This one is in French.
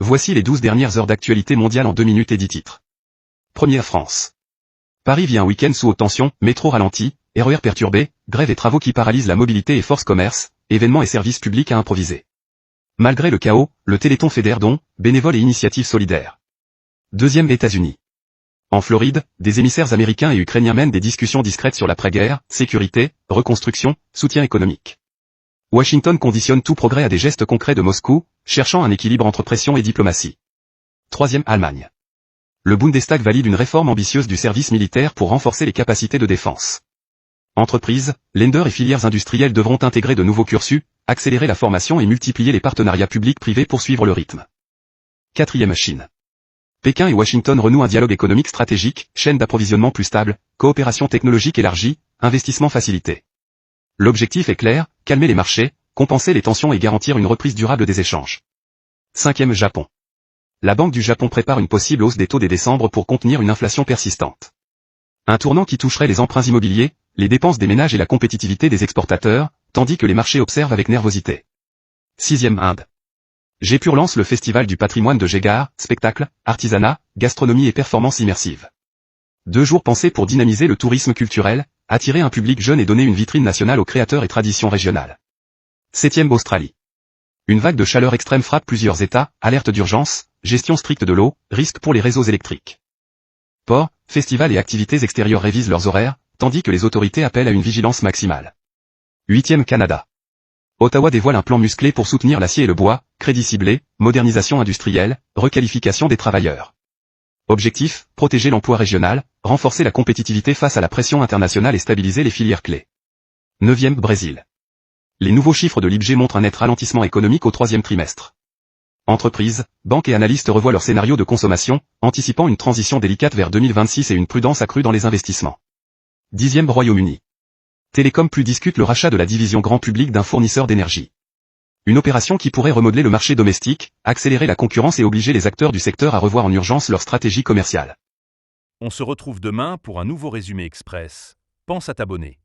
Voici les 12 dernières heures d'actualité mondiale en 2 minutes et 10 titres. Première France. Paris vit un week-end sous haute tension, métro ralenti, RER perturbé, grève et travaux qui paralysent la mobilité et force commerce, événements et services publics à improviser. Malgré le chaos, le Téléthon fédère dons, bénévoles et initiatives solidaires. Deuxième États-Unis. En Floride, des émissaires américains et ukrainiens mènent des discussions discrètes sur l'après-guerre, sécurité, reconstruction, soutien économique. Washington conditionne tout progrès à des gestes concrets de Moscou, cherchant un équilibre entre pression et diplomatie. Troisième Allemagne. Le Bundestag valide une réforme ambitieuse du service militaire pour renforcer les capacités de défense. Entreprises, lenders et filières industrielles devront intégrer de nouveaux cursus, accélérer la formation et multiplier les partenariats publics-privés pour suivre le rythme. Quatrième Chine. Pékin et Washington renouent un dialogue économique stratégique, chaîne d'approvisionnement plus stable, coopération technologique élargie, investissement facilité. L'objectif est clair, calmer les marchés, compenser les tensions et garantir une reprise durable des échanges. Cinquième Japon. La Banque du Japon prépare une possible hausse des taux dès décembre pour contenir une inflation persistante. Un tournant qui toucherait les emprunts immobiliers, les dépenses des ménages et la compétitivité des exportateurs, tandis que les marchés observent avec nervosité. Sixième Inde. Jaipur lance le festival du patrimoine de Jaigarh, spectacle, artisanat, gastronomie et performances immersives. 2 jours pensés pour dynamiser le tourisme culturel, attirer un public jeune et donner une vitrine nationale aux créateurs et traditions régionales. Septième Australie. Une vague de chaleur extrême frappe plusieurs États, alerte d'urgence, gestion stricte de l'eau, risque pour les réseaux électriques. Ports, festivals et activités extérieures révisent leurs horaires, tandis que les autorités appellent à une vigilance maximale. Huitième Canada. Ottawa dévoile un plan musclé pour soutenir l'acier et le bois, crédit ciblé, modernisation industrielle, requalification des travailleurs. Objectif, protéger l'emploi régional, renforcer la compétitivité face à la pression internationale et stabiliser les filières clés. Neuvième Brésil. Les nouveaux chiffres de l'IBGE montrent un net ralentissement économique au 3e trimestre. Entreprises, banques et analystes revoient leur scénario de consommation, anticipant une transition délicate vers 2026 et une prudence accrue dans les investissements. 10e Royaume-Uni. Télécom Plus discute le rachat de la division grand public d'un fournisseur d'énergie. Une opération qui pourrait remodeler le marché domestique, accélérer la concurrence et obliger les acteurs du secteur à revoir en urgence leur stratégie commerciale. On se retrouve demain pour un nouveau résumé express. Pense à t'abonner.